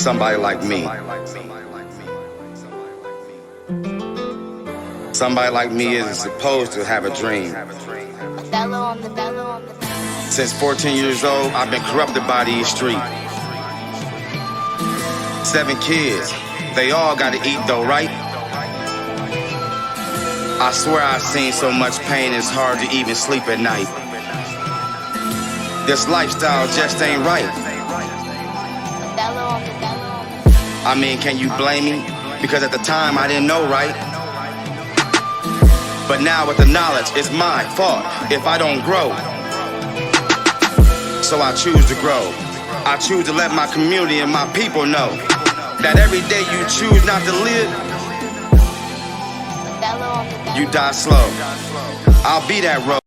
somebody like me. Somebody like me is supposed to have a dream. Since 14 years old, I've been corrupted by these streets. 7 kids, they all gotta eat though, right? I swear I've seen so much pain it's hard to even sleep at night. This lifestyle just ain't right. I mean, can you blame me? Because at the time I didn't know, right? But now with the knowledge, it's my fault if I don't grow. So I choose to grow. I choose to let my community and my people know that every day you choose not to live, you die slow. I'll be that road.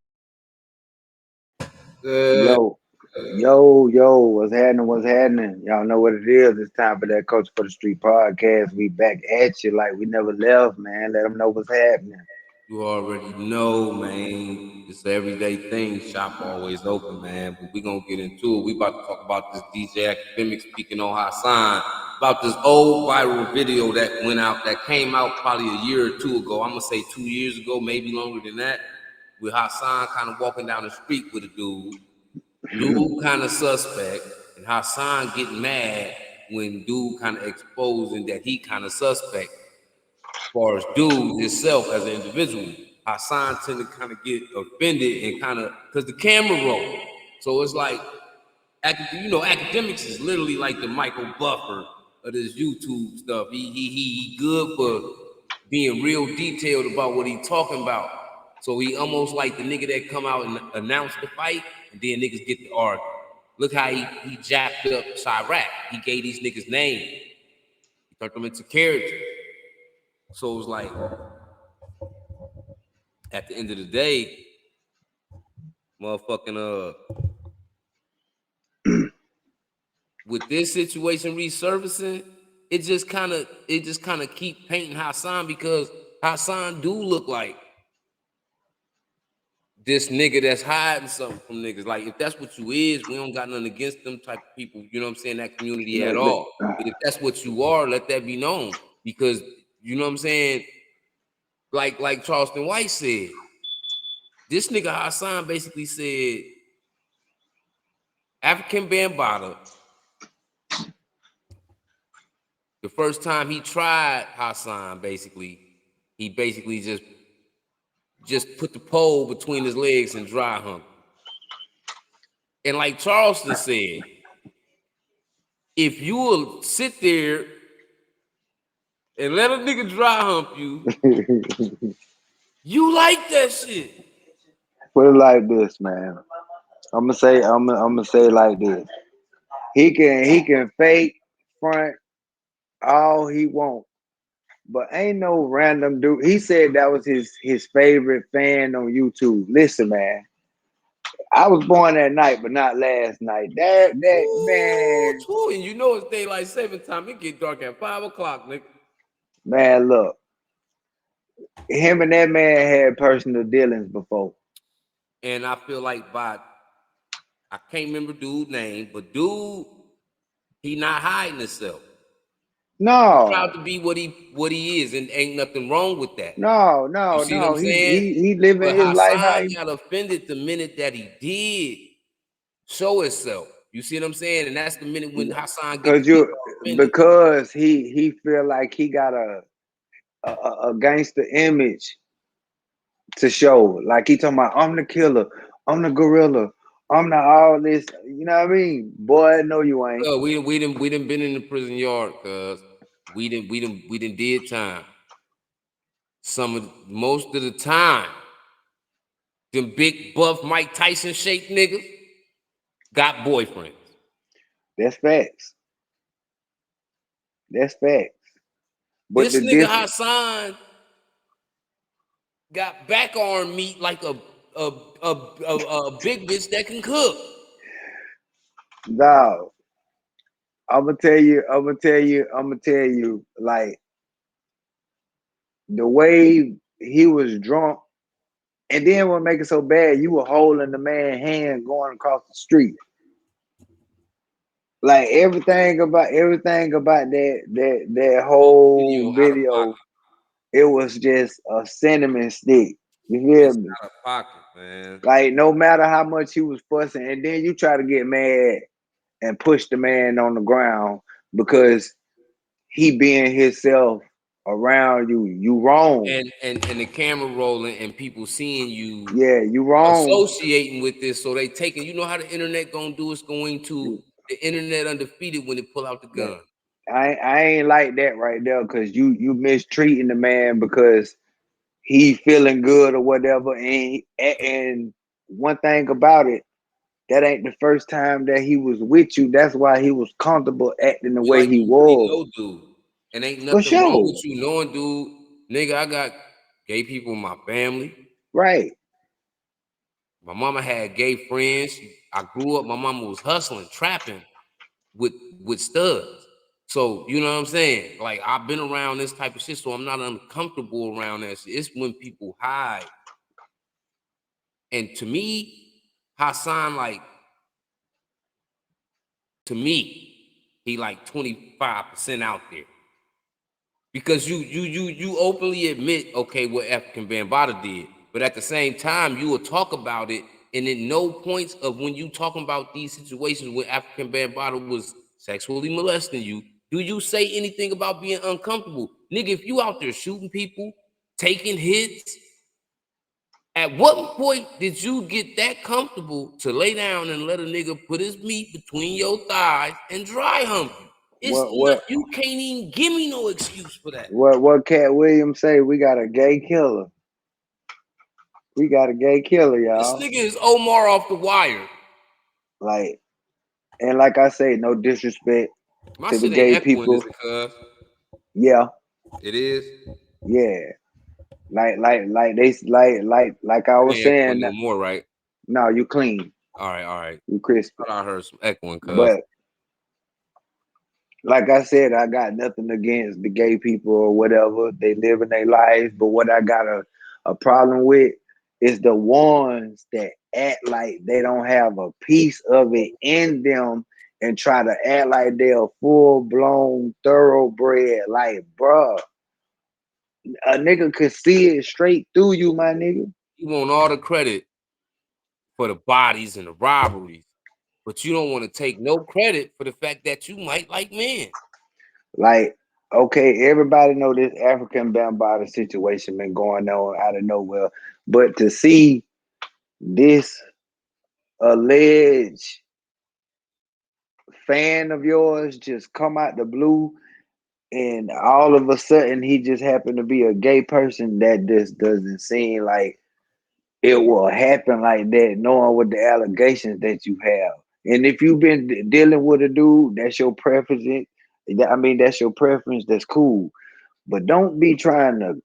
Yo, what's happening? Y'all know what it is. It's time for that Coach for the Street podcast. We back at you like we never left, man. Let them know what's happening. You already know, man. It's an everyday thing. Shop always open, man. But we gonna get into it. We about to talk about this DJ Akademiks speaking on Hassan, about this old viral video that went out, that came out probably a year or two ago. I'm gonna say 2 years ago, maybe longer than that. With Hassan kind of walking down the street with a dude. Dude kind of suspect, and Hassan getting mad when dude kind of exposing that he kind of suspect. As far as dude himself as an individual, Hassan tend to kind of get offended and kind of, because the camera roll. So it's like, Akademiks is literally like the Michael Buffer of this YouTube stuff. He good for being real detailed about what he talking about. So he almost like the nigga that come out and announce the fight, and then niggas get to argue. Look how he jacked up Chirac. He gave these niggas names. He turned them into characters. So it was like, at the end of the day, motherfucking with this situation resurfacing, it just kind of keep painting Hassan, because Hassan do look like this nigga that's hiding something from niggas. Like, if that's what you is, we don't got nothing against them type of people, you know what I'm saying, that community at all. But if that's what you are, let that be known. Because, you know what I'm saying, like Charleston White said, this nigga Hassan basically said African Bambaataa, the first time he tried Hassan, he basically just put the pole between his legs and dry hump. And like Charleston said, if you will sit there and let a nigga dry hump you, you like that shit. Put it like this, man. I'm gonna say it like this. He can fake front all he want, but ain't no random dude. He said that was his favorite fan on YouTube. Listen, man. I was born that night, but not last night. That man. True. And you know it's daylight saving time. It get dark at 5 o'clock, nigga. Man, look. Him and that man had personal dealings before. And I feel like I can't remember dude's name, but dude, he not hiding himself. No. He's proud to be what he is, and ain't nothing wrong with that. No. You see what I'm saying? He living his life. Hassan got offended the minute that he did show himself. You see what I'm saying? And that's the minute when Hassan gets because he feel like he got a gangster image to show. Like he talking about, I'm the killer, I'm the gorilla, I'm the all this. You know what I mean? Boy, no, you ain't. We done been in the prison yard, cuz we done did time. Most of the time, them big buff Mike Tyson shaped niggas got boyfriends. That's facts. But this nigga Hassan got back arm meat like a big bitch that can cook. Dog, I'm gonna tell you, like the way he was drunk, and then what make it so bad, you were holding the man's hand going across the street. Like everything about that Whole whole video out of pocket. video, it was just a cinnamon stick. You feel It's me? out of pocket, man. Like no matter how much he was fussing, and then you try to get mad and push the man on the ground because he being himself around you. You wrong. And the camera rolling and people seeing you Yeah, you wrong. associating with this, so they taking. You know how the internet gonna do? It's going to the internet undefeated when they pull out the gun. I ain't like that right there because you mistreating the man because he feeling good or whatever. And one thing about it, that ain't the first time that he was with you. That's why he was comfortable acting the You way like he you really was. know, dude, and ain't For nothing wrong sure. with you knowing, dude. Nigga, I got gay people in my family. Right. My mama had gay friends. I grew up. My mama was hustling, trapping with studs. So you know what I'm saying? Like I've been around this type of shit, so I'm not uncomfortable around that shit. It's when people hide. And to me, Hassan, like to me, he like 25% out there. Because you openly admit, okay, what African Bambaataa did, but at the same time, you will talk about it, and at no points of when you talking about these situations where African Bambaataa was sexually molesting you, do you say anything about being uncomfortable? Nigga, if you out there shooting people, taking hits, at what point did you get that comfortable to lay down and let a nigga put his meat between your thighs and dry hump you? It's What not, what you can't even give me no excuse for that. what Cat Williams say? We got a gay killer. We got a gay killer, This y'all. nigga is Omar off the wire. Like, and like I say, no disrespect My to the shit ain't gay echoing, is people. it, cuz? Yeah, It is. yeah. Like I It was ain't echoing saying. no more, right? No, you clean, All right, all right. you crispy. Thought I heard some echoing, cuz. But like I said, I got nothing against the gay people or whatever. They live in their lives. But what I got a problem with is the ones that act like they don't have a piece of it in them and try to act like they're full blown thoroughbred. Like, bruh, a nigga could see it straight through you, my nigga. You want all the credit for the bodies and the robberies, but you don't want to take no credit for the fact that you might like men. Like, okay, everybody know this African Bambaataa situation been going on out of nowhere, but to see this alleged fan of yours just come out the blue and all of a sudden he just happened to be a gay person, that just doesn't seem like it will happen like that, knowing what the allegations that you have. And if you've been dealing with a dude, that's your preference. I mean, that's your preference. That's cool. But don't be trying to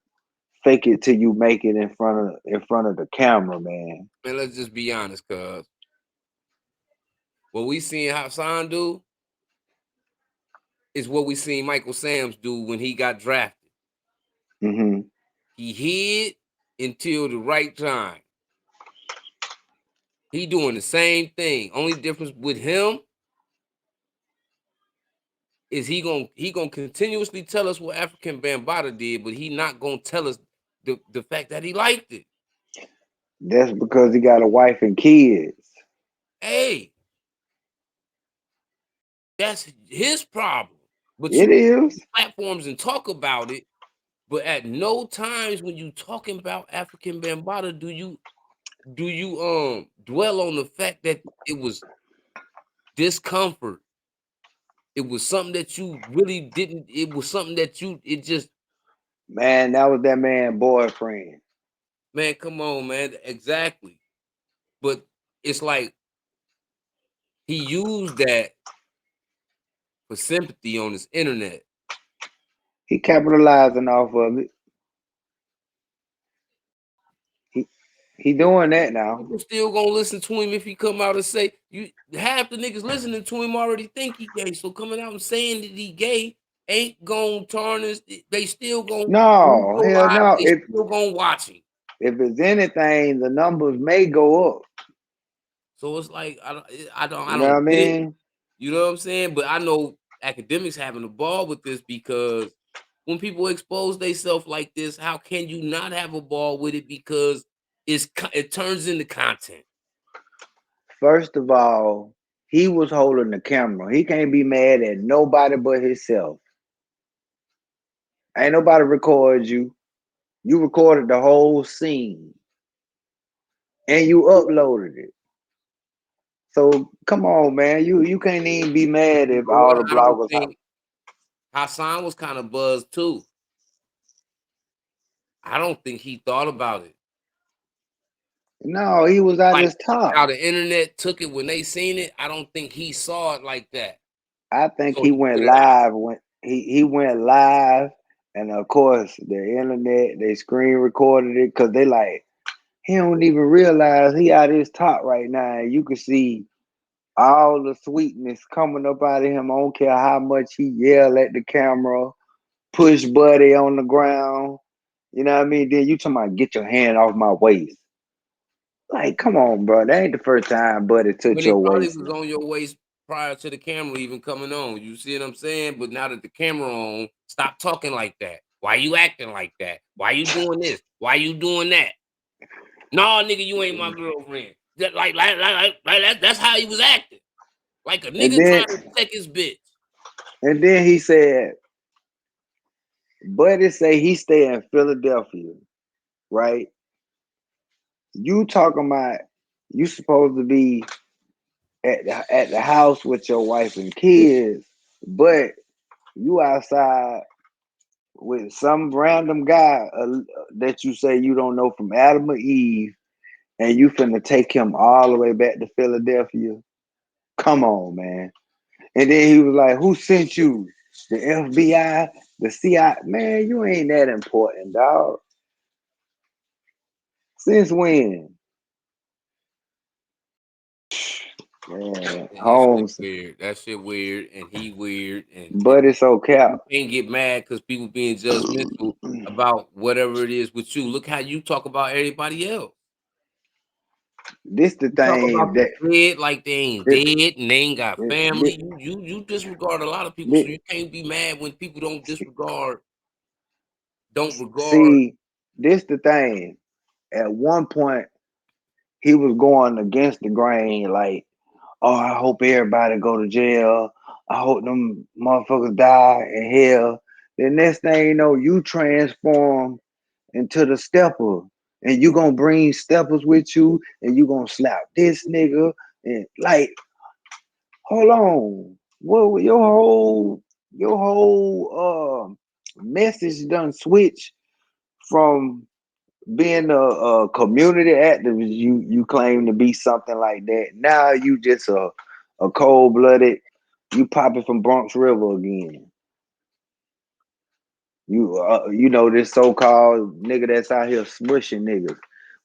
fake it till you make it in front of the camera, man. Man, let's just be honest, cuz. What we seen Hassan do is what we seen Michael Sams do when he got drafted. Mm-hmm. He hid until the right time. He doing the same thing. Only difference with him is he gonna continuously tell us what African Bambaataa did, but he not gonna tell us the fact that he liked it. That's because he got a wife and kids. Hey, that's his problem. But you It is. platforms and talk about it, but at no times when you talking about African Bambaataa do you dwell on the fact that it was discomfort. It was something that you really didn't. It was something that it just, Man, that was that man boyfriend. man, come on, man. Exactly. But it's like he used that for sympathy on his internet. He capitalizing off of it. He he doing that now. People still gonna listen to him if he come out and say, you half the niggas listening to him already think he gay. So coming out and saying that he gay ain't gonna tarnish. They still gonna, when he No, go hell live, no. they If still gonna watch him. if it's anything, the numbers may go up. So it's like I You know what I don't get it. mean? You know what I'm saying? But I know academics having a ball with this because when people expose themselves like this, how can you not have a ball with it? Because it turns into content. First of all, he was holding the camera. He can't be mad at nobody but himself. Ain't nobody record you. You recorded the whole scene and you uploaded it. So come on, man. You can't even be mad You if know all what? the I don't bloggers think Hassan was kind of buzzed too. I don't think he thought about it. No, he was at Like his top. how the internet took it when they seen it, I don't think he saw it like that. I think So he he went put it out. live when he went live, and of course the internet they screen recorded it because they like he don't even realize he at his top right now. And you can see all the sweetness coming up out of him. I don't care how much he yell at the camera, push Buddy on the ground. You know what I mean? Then you talking about get your hand off my waist. Like, come on, bro. That ain't the first time Buddy touched But he your probably waist. was on your waist prior to the camera even coming on. You see what I'm saying? But now that the camera on, stop talking like that. Why you acting like that? Why you doing this? Why you doing that? No, nigga, you ain't my girlfriend. That's how he was acting. Like a And nigga then trying to take his bitch. and then he said, Buddy say he stay in Philadelphia, right? You talking about you supposed to be at the house with your wife and kids, but you outside with some random guy that you say you don't know from Adam or Eve, and you finna take him all the way back to Philadelphia. Come on, man. And then he was like, "Who sent you? The FBI, the CIA? Man, you ain't that important, dog. Since when?" Man, That shit Holmes, weird. That shit weird, and he weird, and but it's okay. you can't get mad because people being judgmental about whatever it is with you. Look how you talk about everybody else. This the You talk thing about the that dead like they ain't this, dead and they ain't got family. this, You disregard a lot of people, so this, you can't be mad when people don't regard. see, this the thing. At one point, he was going against the grain, like, "Oh, I hope everybody go to jail. I hope them motherfuckers die in hell." The next thing you know, you transform into the stepper, and you gonna bring steppers with you, and you gonna slap this nigga, and like, hold on, what your whole message done switch from being a community activist. You claim to be something like that. Now you just a cold blooded. You popping from Bronx River again. You know this so called nigga that's out here smushing niggas.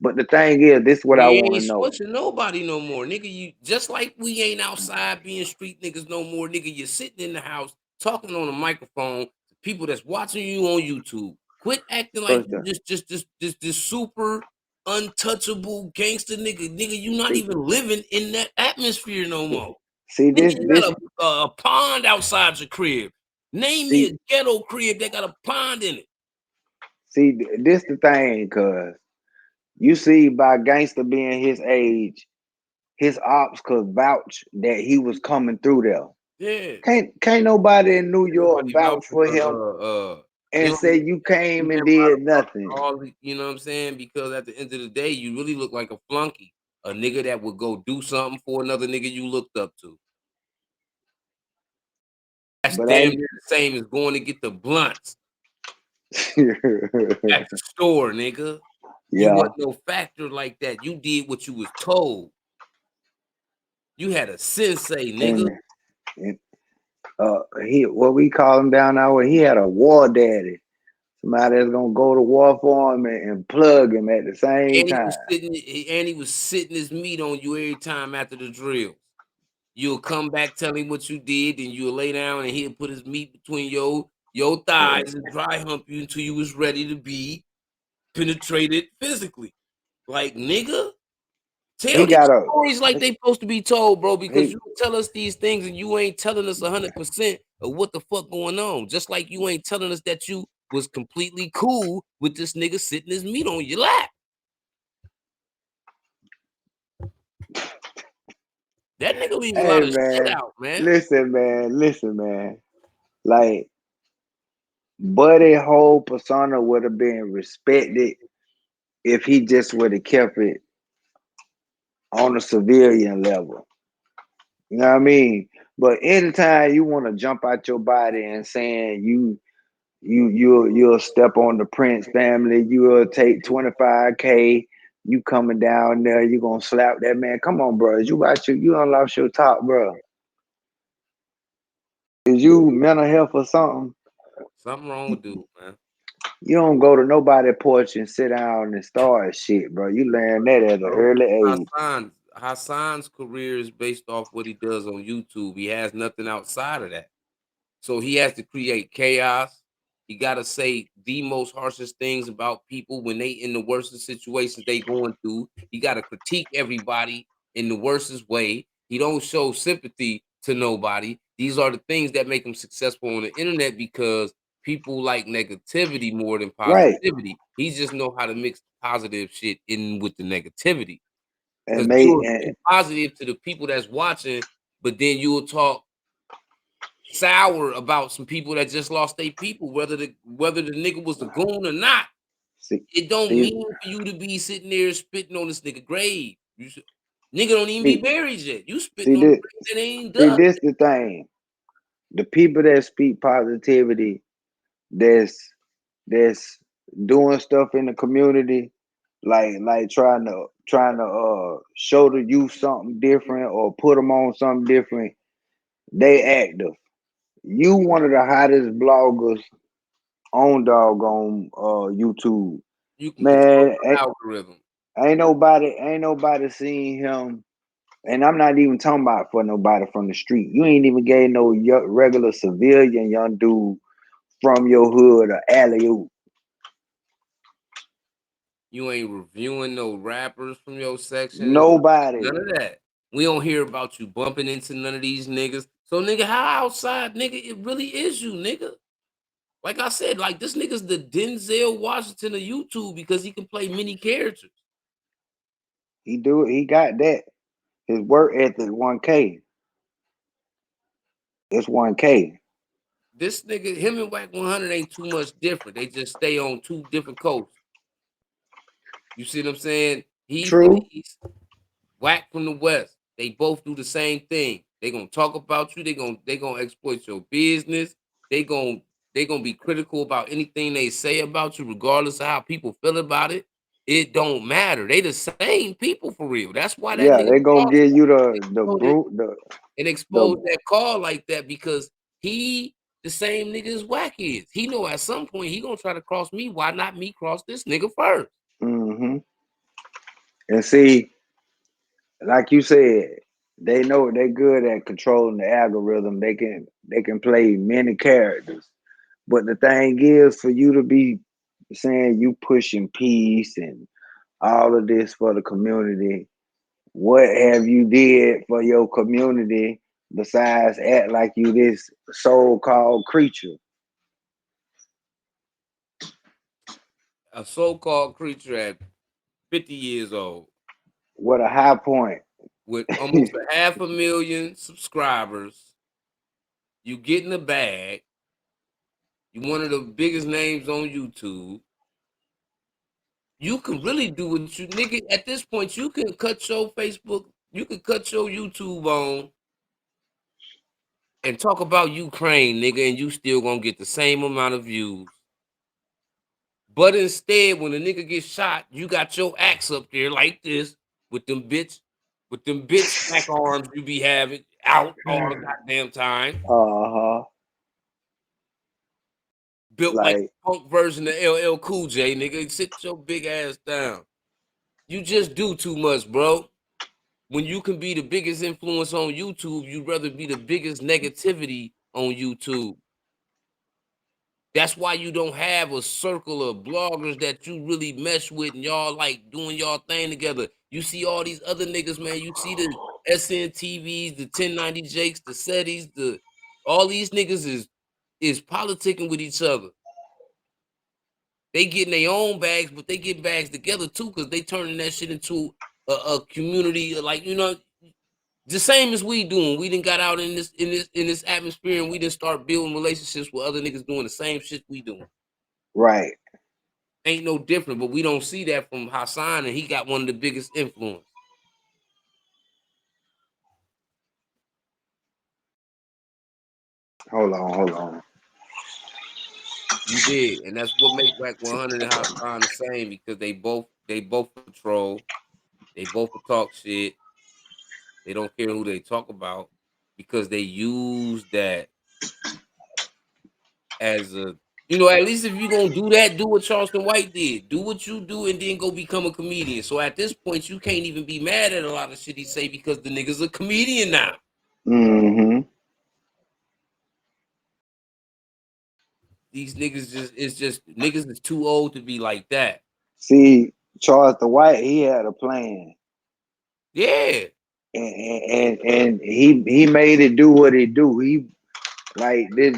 But the thing is, this is what I We want ain't to know. switching nobody no more, nigga. You just like we ain't outside being street niggas no more, nigga. You're sitting in the house talking on a microphone to people that's watching you on YouTube. Quit acting like First, you this super untouchable gangster nigga. Nigga, you not see, even living in that atmosphere no more. see Nigga, this you this got a pond outside your crib. Name me see a ghetto crib that got a pond in it. see this the thing, cause you see by gangster being his age, his ops could vouch that he was coming through there. Yeah. Can't nobody in New Ain't York nobody vouch vouching for for him you and don't say even you stand came and by did the fucking nothing. you know what I'm saying? Because at the end of the day, you really look like a flunky, a nigga that would go do something for another nigga you looked up to. That's But damn I near the same as going to get the blunts at the store, nigga. You yeah, wasn't no factor like that. You did what you was told. You had a sensei, nigga. and, and he what we call him down our way, he had a war daddy. Somebody that's gonna go to war for him and plug him at the same And he time. was sitting his meat on you every time after the drill. You'll come back, tell him what you did, and you'll lay down and he'll put his meat between your thighs and dry hump you until you was ready to be penetrated physically. Like, nigga, Tell He these got a stories like they supposed to be told, bro, because he you tell us these things and you ain't telling us 100% of what the fuck going on. Just like you ain't telling us that you was completely cool with this nigga sitting his meat on your lap. That nigga leave a hey lot of shit man, out, man. listen, man. Like Buddy whole persona would have been respected if he just would have kept it on a civilian level. You know what I mean? But anytime you want to jump out your body and saying you'll step on the Prince family, you'll take 25K, you coming down there, you gonna slap that man. Come on, bro. You unlost your top, bro. Is you mental health or something? Something wrong with dude, man. You don't go to nobody porch and sit down and start shit, bro. You learn that at an Bro, early age. Hassan's career is based off what he does on YouTube. He has nothing outside of that. So he has to create chaos. He got to say the most harshest things about people when they in the worst situations they going through. He got to critique everybody in the worstest way. He don't show sympathy to nobody. These are the things that make him successful on the internet because people like negativity more than Right. positivity. He just know how to mix positive shit in with the negativity. And Because make you'll and be positive to the people that's watching, but then you'll talk sour about some people that just lost their people, whether the nigga was a goon or not. see It don't see mean for you to be sitting there spitting on this nigga grave. Nigga don't even be see buried yet. You spitting see on the this grave that ain't see dug. this the thing. The people that speak positivity, that's that's doing stuff in the community, like trying to show the youth something different or put them on something different. They active. You one of the hottest bloggers on doggone YouTube. You can control Man, the algorithm. ain't nobody seen him. And I'm not even talking about for nobody from the street. You ain't even gave no regular civilian young dude from your hood or alley oop. You ain't reviewing no rappers from your section. None Nobody. of that. We don't hear about you bumping into none of these niggas. So nigga, how outside nigga it really is you, nigga? Like I said, like this nigga's the Denzel Washington of YouTube because he can play many characters. He do it. He got that. His work ethic 1K. It's 1K. This nigga, him and Whack 100 ain't too much different. They just stay on two different coasts. You see what I'm saying? He from the True. east, Whack from the west. They both do the same thing. They gonna talk about you. They gonna exploit your business. They gonna they gonna be critical about anything they say about you, regardless of how people feel about it. It don't matter. They the same people for real. That's why that Yeah, nigga they gonna crossed give you the exploded brute and the exposed that car like that because he the same nigga as Whack is. He know at some point he gonna try to cross me. Why not me cross this nigga first? mm-hmm. And see, like you said, they know they good at controlling the algorithm. They can play many characters. But the thing is, for you to be saying you pushing peace and all of this for the community, what have you did for your community besides act like you this so-called creature A so-called creature at 50 years old with a high point? with almost a 500,000 subscribers. You get in the bag. You one of the biggest names on YouTube. You can really do what you nigga at this point. You can cut your Facebook, you can cut your YouTube on and talk about Ukraine, nigga, and you still gonna get the same amount of views. But instead, when a nigga gets shot, you got your axe up there like this with them bitch back arms you be having out all the goddamn time, Uh-huh. built like Like a punk version of LL Cool J, nigga. Sit your big ass down. You just do too much, bro. When you can be the biggest influence on YouTube, you'd rather be the biggest negativity on YouTube. That's why you don't have a circle of bloggers that you really mesh with and y'all like doing y'all thing together. You see all these other niggas, man. You see the SNTVs, the 1090 Jakes, the SETIs, all these niggas is politicking with each other. They getting their own bags, but they get bags together too, because they turning that shit into a community, like, you know, the same as we doing. We done got out in this atmosphere, and we done start building relationships with other niggas doing the same shit we doing. Right. Ain't no different, but we don't see that from Hassan, and he got one of the biggest influence. Hold on. You did, and that's what make Whack 100 and Hassan the same, because they both patrol, they both talk shit. They don't care who they talk about, because they use that as a, you know, at least if you're gonna do that, do what Charleston White did. Do what you do and then go become a comedian. So at this point, you can't even be mad at a lot of shit he say, because the nigga's a comedian now. Mm-hmm. These niggas just niggas is too old to be like that. See, Charles the White, he had a plan. Yeah. And he made it do what it do. He like this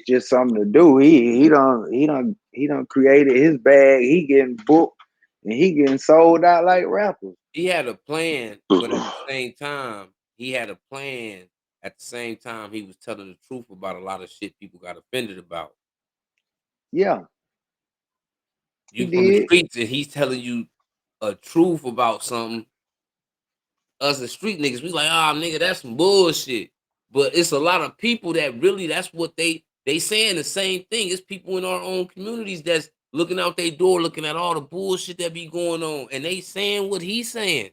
just something to do. He done created his bag. He getting booked and he getting sold out like rappers. He had a plan, but at the same time, he was telling the truth about a lot of shit people got offended about. Yeah, he You from the did. streets, and he's telling you a truth about something. Us the street niggas, we like, ah, nigga, that's some bullshit. But it's a lot of people that really, that's what they saying the same thing. It's people in our own communities that's looking out their door, looking at all the bullshit that be going on, and they saying what he's saying.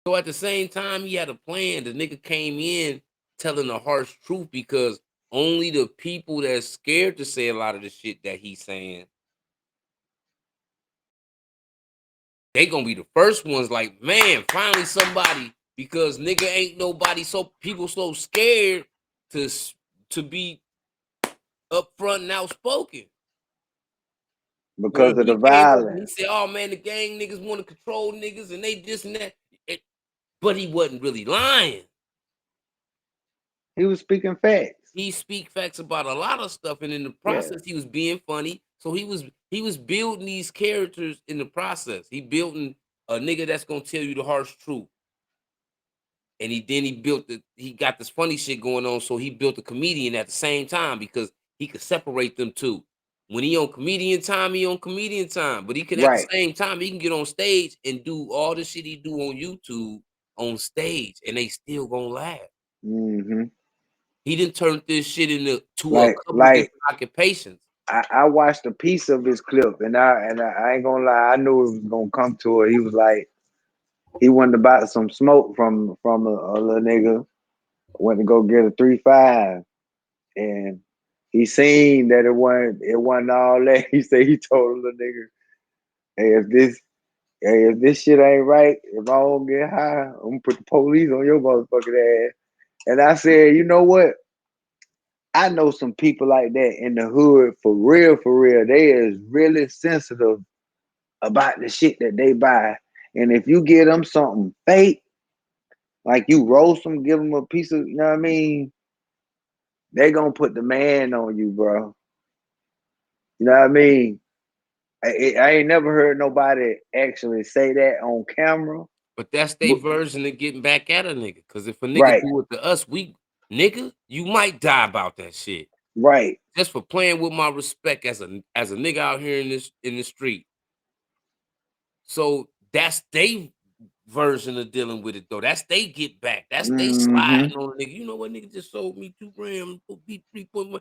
So at the same time, he had a plan. The nigga came in telling the harsh truth, because only the people that's scared to say a lot of the shit that he's saying, they gonna be the first ones like, man, finally somebody, because nigga ain't nobody, so people so scared to be upfront and outspoken. Because When of the he came up and he violence. said, oh man, the gang niggas want to control niggas and they this and that, but he wasn't really lying. He was speaking facts. He speak facts about a lot of stuff, and in the Yeah. process, he was being funny. So he was building these characters in the process. He building a nigga that's gonna tell you the harsh truth. And he got this funny shit going on, so he built a comedian at the same time, because he could separate them two. When he on comedian time, he on comedian time. But he can, at the Right. same time, he can get on stage and do all the shit he do on YouTube on stage, and they still gonna laugh. Mm-hmm. He didn't turn this shit into a couple Like different occupations. I watched a piece of his clip and I ain't gonna lie, I knew it was gonna come to it. He was like, he wanted to buy some smoke from a little nigga, went to go get a 3-5, and he seen that it wasn't all that. He said he told the little nigga, hey, if this shit ain't right, if I don't get high, I'm gonna put the police on your motherfucking ass. And I said, you know what? I know some people like that in the hood for real, for real. They is really sensitive about the shit that they buy. And if you give them something fake, like you roast them, give them a piece of, you know what I mean? They gonna put the man on you, bro. You know what I mean? I ain't never heard nobody actually say that on camera. But that's their But, version of getting back at a nigga. Cause if a nigga right, do it to us, nigga, you might die about that shit. right. Just for playing with my respect as a nigga out here in the street. So that's they version of dealing with it though. That's they get back. That's they Mm-hmm. sliding on a nigga. You know what, nigga just sold me 2 grams, beat 3.1.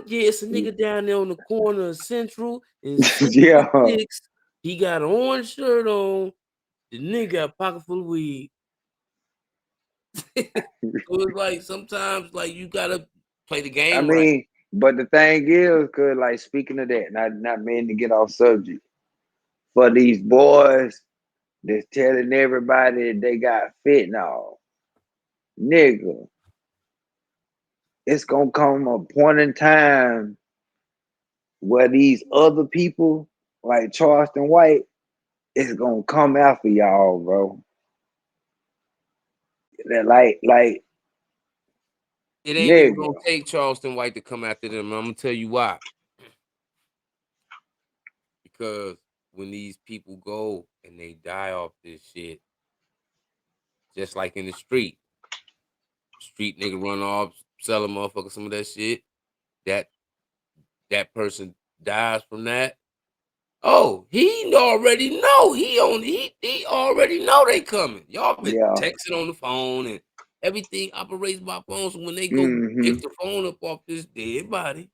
Yeah, it's a nigga down there on the corner of Central and Yeah. 66. He got an orange shirt on. The nigga got a pocket full of weed. So it's like sometimes like you gotta play the I game right. mean, but the thing is, cause like speaking of that, not meaning to get off subject, for these boys that's telling everybody they got fentanyl, nigga, it's gonna come a point in time where these other people like Charleston White is gonna come after y'all, bro. That like It ain't even nigga. gonna take Charleston White to come after them. I'm gonna tell you why. Because when these people go and they die off this shit, just like in the street nigga run off, sell a motherfucker some of that shit. That that person dies from that. Oh, he already know. He already know they coming. Y'all been Yeah. texting on the phone and everything operates by phone. So when they go Mm-hmm. pick the phone up off this dead body,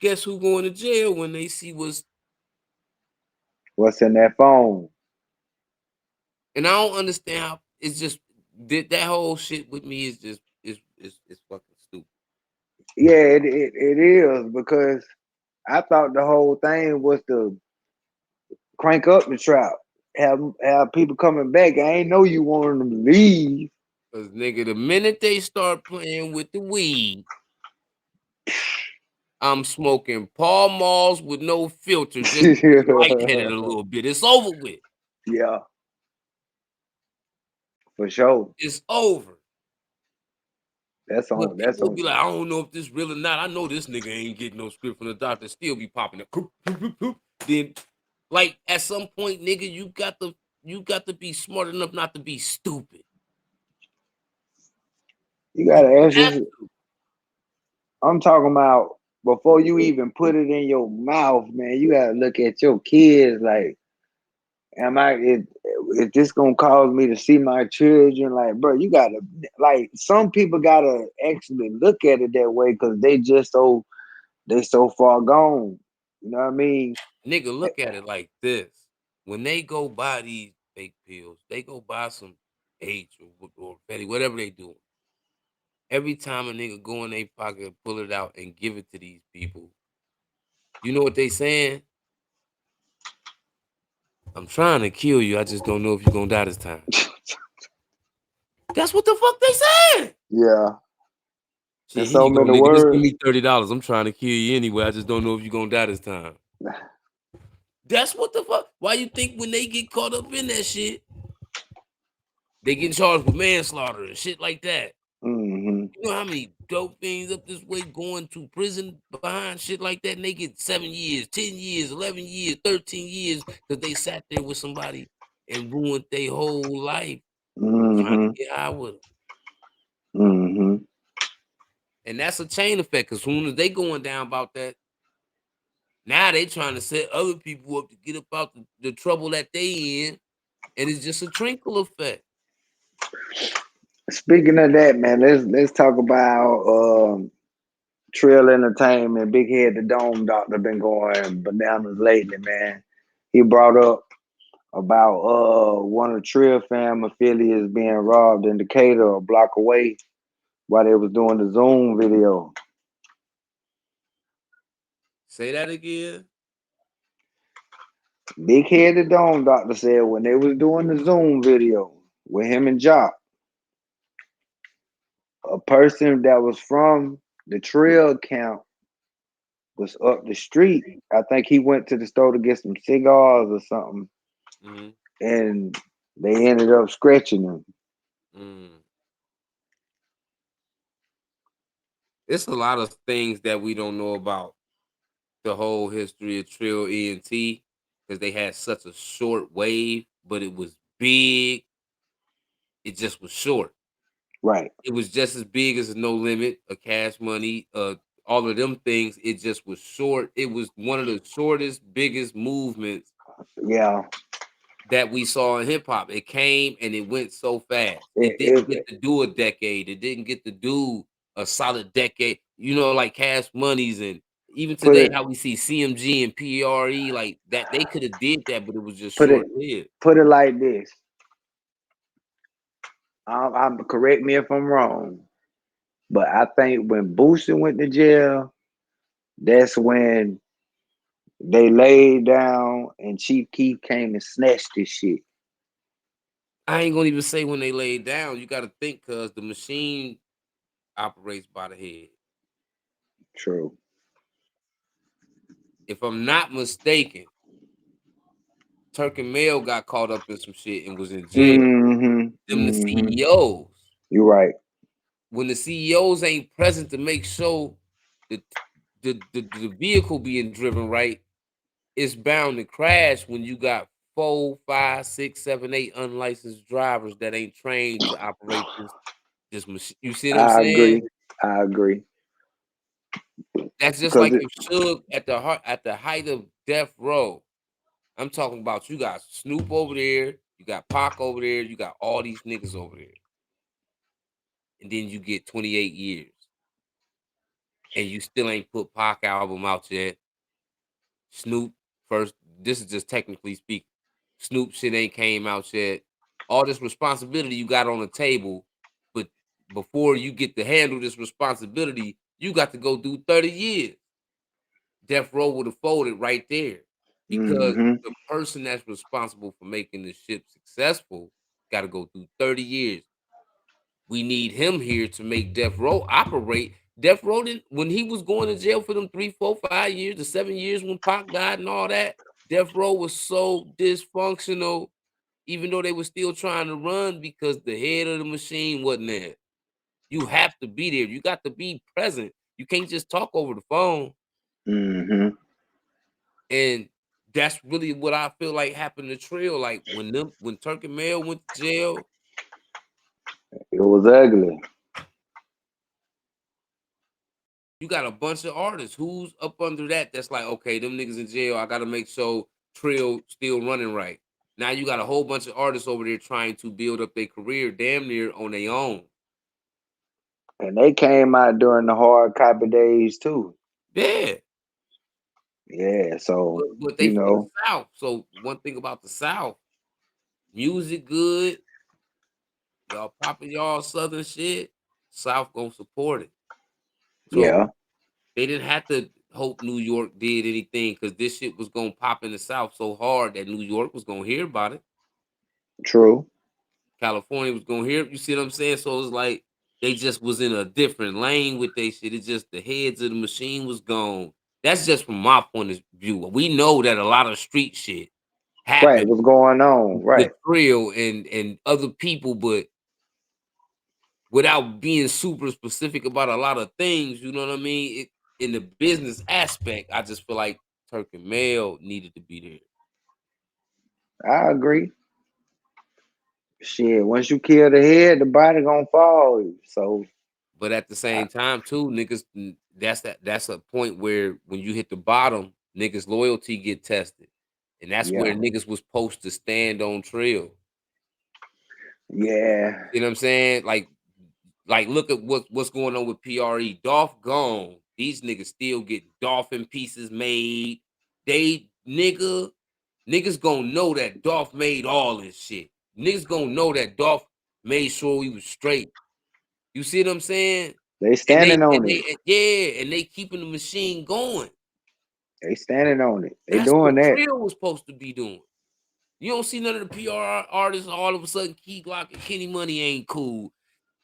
guess who going to jail when they see what's. What's in that phone? And I don't understand how it's just that whole shit with me is just is fucking stupid. Yeah, it is because I thought the whole thing was to crank up the trap, have people coming back. I ain't know you wanted them to leave. Cause nigga, the minute they start playing with the weed, I'm smoking Paul Malls with no filter, just to get lightheaded a little bit. It's over with. Yeah, for sure. It's over. That's But on. That's people will on. be like, I don't know if this real or not. I know this nigga ain't getting no script from the doctor. Still be popping it. Then, like at some point, nigga, you got to be smart enough not to be stupid. You gotta You ask have this. to. I'm talking about before you even put it in your mouth, man. You gotta look at your kids. Like, am I? Is this gonna cause me to see my children? Like, bro, you gotta like. Some people gotta actually look at it that way because they so far gone. You know what I mean? Nigga, look at it like this. When they go buy these fake pills, they go buy some H or Fetty, whatever they do. Every time a nigga go in their pocket, pull it out and give it to these people, you know what they saying? I'm trying to kill you. I just don't know if you're gonna die this time. That's what the fuck they saying. Yeah. In Shit, here so you go, many nigga. Just give words. me $30. I'm trying to kill you anyway. I just don't know if you're gonna die this time. That's what the fuck. Why you think when they get caught up in that shit, they get charged with manslaughter and shit like that? Mm-hmm. You know how many dope things up this way going to prison behind shit like that? And they get 7 years, 10 years, 11 years, 13 years because they sat there with somebody and ruined their whole life trying to Mm-hmm. get high with them. Mm-hmm. And that's a chain effect because soon as they going down about that, now they trying to set other people up to get up out the trouble that they in. And it's just a trickle effect. Speaking of that, man, let's talk about Trill Entertainment. Big Head the Dome Doctor been going bananas lately, man. He brought up about one of Trill fam affiliates being robbed in Decatur, a block away, while they was doing the Zoom video. Say that again. Big Head the Dome Doctor said when they was doing the Zoom video with him and Jock, a person that was from the Trill camp was up the street. I think he went to the store to get some cigars or something, Mm-hmm. and they ended up scratching him. Mm. It's a lot of things that we don't know about the whole history of Trill ENT because they had such a short wave, but it was big. It just was short. Right. It was just as big as No Limit, a Cash Money, all of them things. It just was short. It was one of the shortest, biggest movements Yeah. that we saw in hip hop. It came and it went so fast. It, It didn't get it to do a decade. It didn't get to do a solid decade. You know, like Cash Monies and even put today, it how we see CMG and PRE like that. They could have did that, but it was just put it short lived. put it like this. I'm correct me if I'm wrong, but I think when Boosie went to jail, that's when they laid down and Chief Keef came and snatched this shit. I ain't gonna even say when they laid down. You got to think because the machine operates by the head. True. if I'm not mistaken, Turk and Mel got caught up in some shit and was in jail. Mm-hmm. Them the Mm-hmm. CEOs. You're right. When the CEOs ain't present to make sure the the vehicle being driven right, it's bound to crash when you got 4, 5, 6, 7, 8 unlicensed drivers that ain't trained to operate this machine. You see what I'm I saying? agree. I agree. That's just Because like if Suge at the height of death row. I'm talking about you got Snoop over there, you got Pac over there, you got all these niggas over there, and then you get 28 years, and you still ain't put Pac album out yet. Snoop first. This is just technically speaking. Snoop shit ain't came out yet. All this responsibility you got on the table, but before you get to handle this responsibility, you got to go do 30 years. Death Row would have folded right there because mm-hmm. the person that's responsible for making the ship successful got to go through 30 years. We need him here to make Death Row operate. Death Row didn't, when he was going to jail for them 3, 4, 5 years, the 7 years when Pac died and all that, Death Row was so dysfunctional, even though they were still trying to run because the head of the machine wasn't there. You have to be there. You got to be present. You can't just talk over the phone. Mm-hmm. And that's really what I feel like happened to Trill. Like when Turk and Mel went to jail, It was ugly. you got a bunch of artists. Who's up under that? That's like, okay, them niggas in jail. I gotta make sure Trill still running right. Now you got a whole bunch of artists over there trying to build up their career damn near on their own. And they came out during the hard copy days too. Yeah. Yeah, so But they you from the know, South. So one thing about the South, music good, y'all popping y'all Southern shit, South gonna support it. So yeah, they didn't have to hope New York did anything because this shit was gonna pop in the South so hard that New York was gonna hear about it. true. California was gonna hear it. You see what I'm saying? So it's like they just was in a different lane with they shit. It's just the heads of the machine was gone. That's just from my point of view. We know that a lot of street shit Right, happened what's going on? with Right. Trill and other people, but without being super specific about a lot of things, you know what I mean? In the business aspect, I just feel like Turk and Mel needed to be there. I agree. Shit, once you kill the head, the body gonna fall. So But at the I, same time, too, niggas, that's a point where when you hit the bottom, niggas' loyalty get tested. And that's where yeah, niggas was supposed to stand on Trill. yeah, You know what I'm saying? Like look at what's going on with PRE. Dolph gone. These niggas still get dolphin pieces made. They niggas gonna know that Dolph made all this shit. Niggas gonna know that Dolph made sure he was straight. You see what I'm saying? they standing on it. And they keeping the machine going. They standing on it. They That's what doing that. Trill was supposed to be doing. You don't see none of the PR artists all of a sudden Key Glock and Kenny Money ain't cool.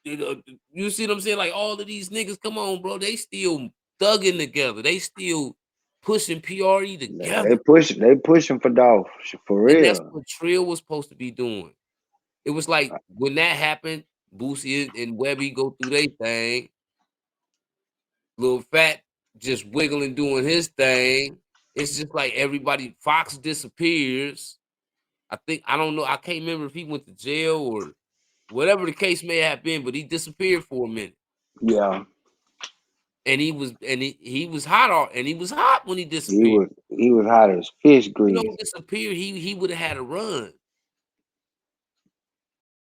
You see what I'm saying? Like all of these niggas, come on, bro. They still thugging together. They still pushing PRE They together. pushing for Dolph for And that's real. what Trill was supposed to be doing. It was like when that happened, Boosie and Webby go through their thing. Lil Fat just wiggling doing his thing. It's just like everybody, Fox disappears. I don't know. I can't remember if he went to jail or whatever the case may have been, but he disappeared for a minute. Yeah, And he was hot and he was hot when he disappeared. he was hot as fish You grease. don't disappear, he would have had a run.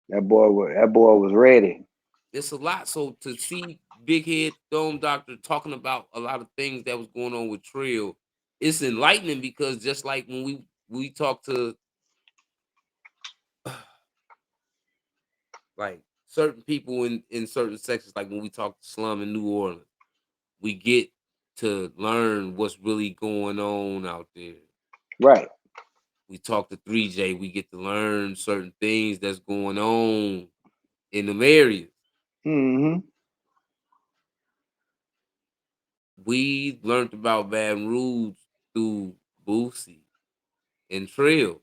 That boy was ready. It's a lot. So to see Big Head Dome Doctor talking about a lot of things that was going on with Trill, it's enlightening because just like when we talk to like certain people in certain sections, like when we talk to Slum in New Orleans, we get to learn what's really going on out there. Right. We talk to 3J, we get to learn certain things that's going on in them areas. Mm-hmm. We learned about Baton Rouge through Boosie and Trill.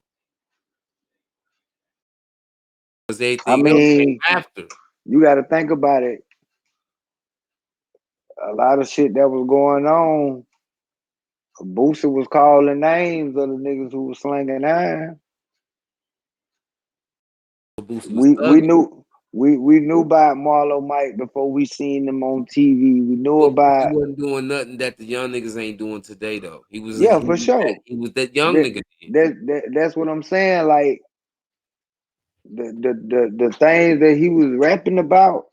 Because I everything else mean, came after. you got to think about it. A lot of shit that was going on. Boosie was calling names of the niggas who was slinging iron. Boosie was We thugging. we knew about Marlo Mike before we seen them on TV. We knew But Boosie about wasn't doing nothing that the young niggas ain't doing today though. yeah, for sure. He was that young That, nigga then. that's what I'm saying. Like the things that he was rapping about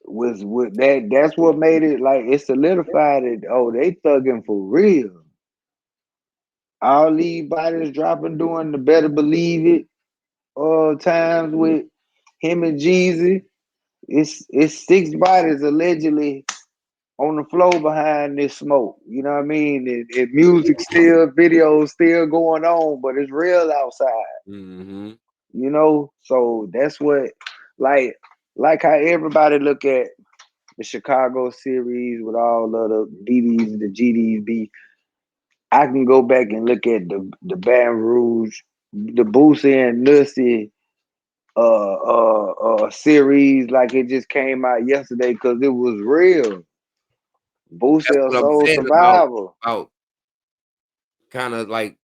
was with that. That's what made it like it solidified it. Oh, they thugging for real. All these bodies dropping doing the better believe it. Times with him and Jeezy. It's six bodies allegedly on the floor behind this smoke. You know what I mean? And music still, videos still going on, but it's real outside. Mm-hmm. You know, so that's what like how everybody look at the Chicago series with all of the BDs and the GDs be. I can go back and look at the Baton Rouge, the Boosie and Nussy series like it just came out yesterday because it was real. That's Boosie what I'm Soul saying Survivor. about kind of like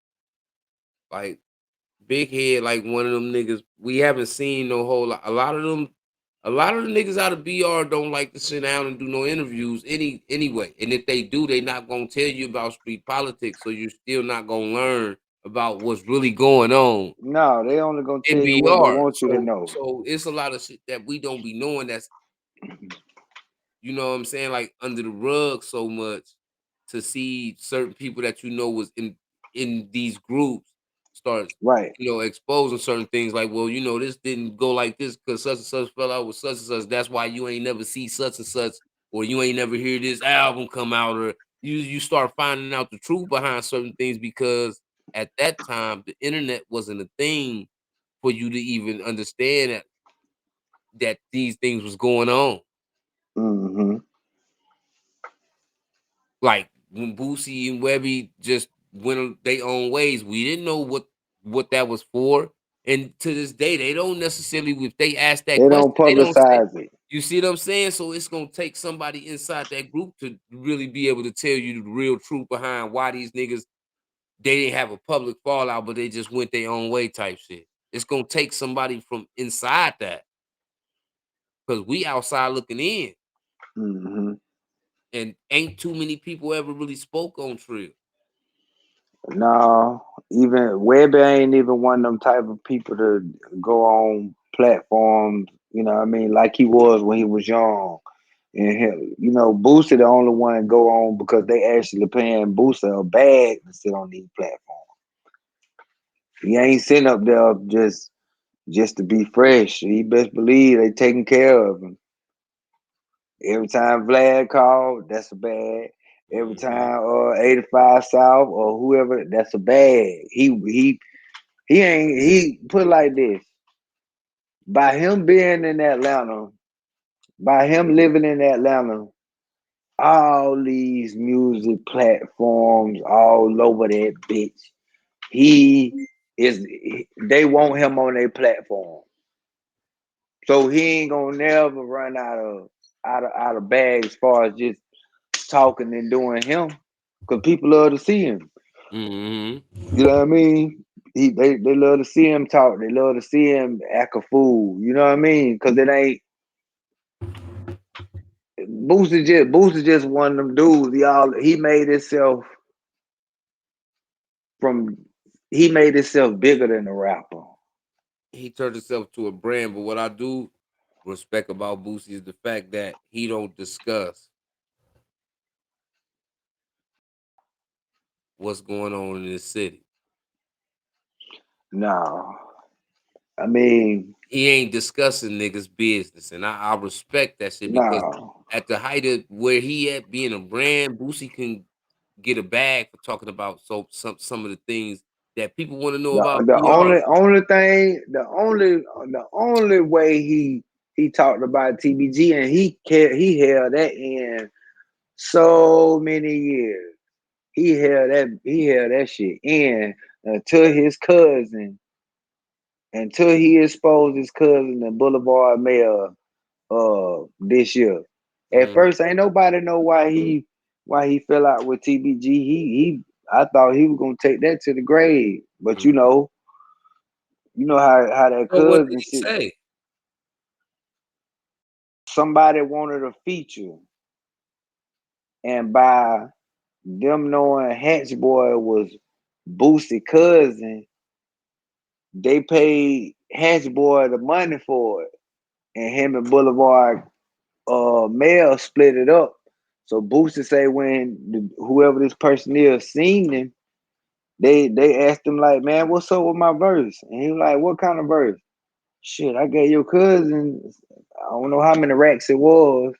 Big Head, like one of them niggas. We haven't seen no whole lot. A lot of the niggas out of BR don't like to sit down and do no interviews anyway. And if they do, they not gonna tell you about street politics, so you're still not gonna learn about what's really going on No, they only gonna in tell you what they BR. want you to So know. so it's a lot of shit that we don't be knowing that's you know what I'm saying, like under the rug so much to see certain people that you know was in these groups start, Right. exposing certain things like, well, this didn't go like this because such and such fell out with such and such. That's why you ain't never see such and such, or you ain't never hear this album come out, or you start finding out the truth behind certain things because at that time the internet wasn't a thing for you to even understand that these things was going on. Mm-hmm. Like when Boosie and Webby just went their own ways, we didn't know what that was for. And to this day, they don't necessarily, if they ask that They question, don't they don't say, publicize it. you see what I'm saying? So it's gonna take somebody inside that group to really be able to tell you the real truth behind why these niggas they didn't have a public fallout, but they just went their own way type shit. It's gonna take somebody from inside that because we outside looking in, Mm-hmm. and ain't too many people ever really spoke on Trill. No, even Webby ain't even one of them type of people to go on platforms, you know what I mean, like he was when he was young. And him, Boosie the only one go on because they actually paying Boosie a bag to sit on these platforms. He ain't sitting up there just to be fresh. He best believe they taking care of him. Every time Vlad called, that's a bag. Every Mhm. time 85 South or whoever, that's a bag. He ain't he put it like this. By him being in Atlanta, by him living in Atlanta, all these music platforms all over that bitch. He is they want him on their platform. So he ain't gonna never run out of bag as far as just talking and doing him. Cause people love to see him. Mhm. You know what I mean? They love to see him talk. They love to see him act a fool. You know what I mean? Cause it ain't Boosie just one of them dudes. He made himself from he made himself bigger than a rapper. He turned himself to a brand. But what I do respect about Boosie is the fact that he don't discuss what's going on in this city. No. I mean, He ain't discussing niggas' business, and I respect that shit because no. at the height of where he at being a brand, Boosie can get a bag for talking about some of the things that people want to know The about the PR. only thing, the only way he talked about TBG and he held that in so many years. he held that shit in until his cousin, until he exposed his cousin to Boulevard Mayor this year. At first, ain't nobody know why he fell out with TBG. I thought he was gonna take that to the grave, but you know how that So what did cousin he shit. say? Somebody wanted a feature, and by them knowing Hatch Boy was Boosie cousin, they paid Hatch Boy the money for it, and him and Boulevard Mail split it up. So Boosie say when whoever this person is seen him, they asked him like, man, what's up with my verse? And he was like, what kind of verse? Shit, I gave your cousin, I don't know how many racks it was.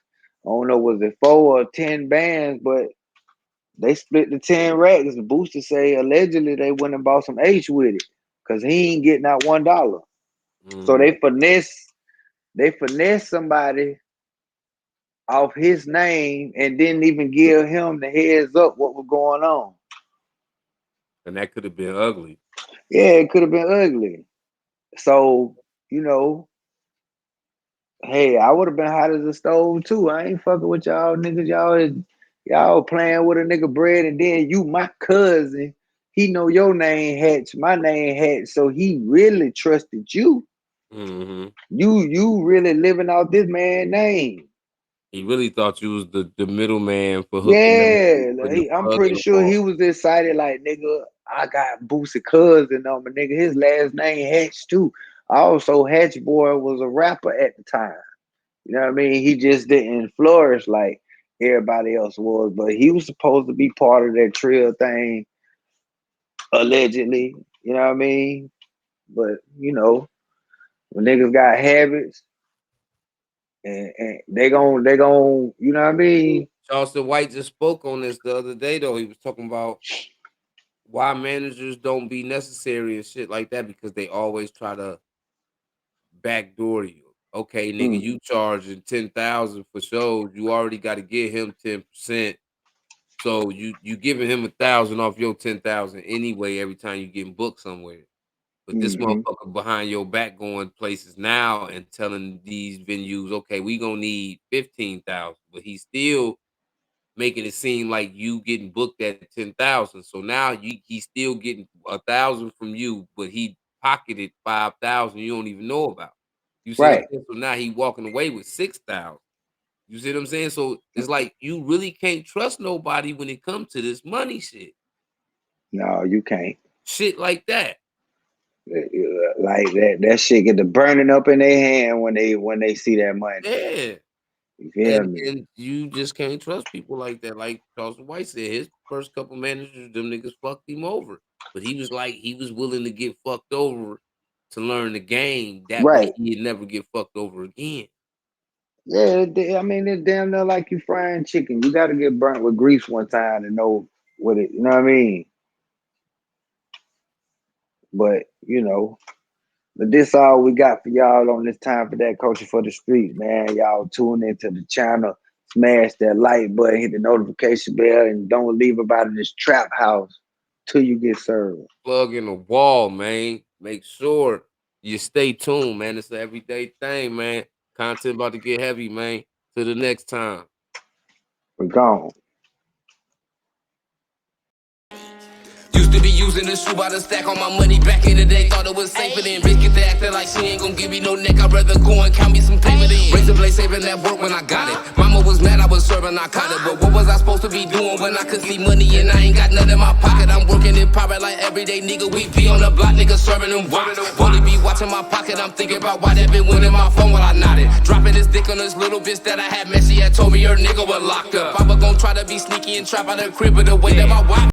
I don't know, was it 4 or 10 bands, but they split the 10 racks. And Booster say allegedly they went and bought some H with it because he ain't getting out $1. So they finesse somebody off his name and didn't even give him the heads up what was going on. And that could have been ugly. Yeah, it could have been ugly. So, you know, hey, I would have been hot as a stove too. I ain't fucking with y'all niggas. Y'all playing with a nigga bread, and then you, my cousin, he know your name Hatch, my name Hatch, so he really trusted you. Mm-hmm. You really living out this man's name. He really thought you was the middleman for hooking them, Yeah, putting the I'm plug pretty in the sure wall. he was excited, like, nigga, I got Boosie cousin on my nigga. His last name Hatch too. Also, Hatch Boy was a rapper at the time. You know what I mean? He just didn't flourish like everybody else was, but he was supposed to be part of that trill thing, allegedly. You know what I mean? But you know, when niggas got habits and they gon' you know what I mean? Charleston White just spoke on this the other day though. He was talking about why managers don't be necessary and shit like that because they always try to backdoor you. Okay, nigga, you charging 10,000 for shows. You already got to give him 10%. So you giving him 1,000 off your 10,000 anyway every time you getting booked somewhere. But this motherfucker behind your back going places now and telling these venues, okay, we gonna need 15,000, but he's still making it seem like you getting booked at 10,000. So now he's still getting 1,000 from you, but he pocketed 5,000 you don't even know about. You see what I'm Right. saying? So now he walking away with 6,000. You see what I'm saying? So it's like you really can't trust nobody when it comes to this money shit. No, you can't. Shit like that. Like that shit get the burning up in their hand when they see that money. Yeah. You feel me? And you just can't trust people like that. Like Charleston White said, his first couple managers, them niggas fucked him over. But he was willing to get fucked over to learn the game. That way Right. he'd never get fucked over again. Yeah, I mean, it's damn near like you frying chicken. You got to get burnt with grease one time to know what it, you know what I mean? But, you know, but this all we got for y'all on this time for that culture for the streets, man. Y'all tune into the channel, smash that like button, hit the notification bell, and don't leave about in this trap house till you get served. Plug in the wall, man. Make sure you stay tuned, man. It's an everyday thing, man. Content about to get heavy, man. Till the next time. We're gone. Used to be using the shoe by the stack on my money back in the day. Thought it was safer than bitch get to acting like she ain't gon' give me no neck. I'd rather go and count me some paper than razor blade saving that work when I got it. Mama was mad I was serving narcotic, but what was I supposed to be doing when I could see money and I ain't got nothing in my pocket? I'm working in private like everyday nigga. We be on the block, nigga serving them wop. Only be watching my pocket. I'm thinking about why that been winning my phone while I nodded. Dropping this dick on this little bitch that I had met. She had told me her nigga was locked up. I was gon' try to be sneaky and trap out her crib, but the way that my wife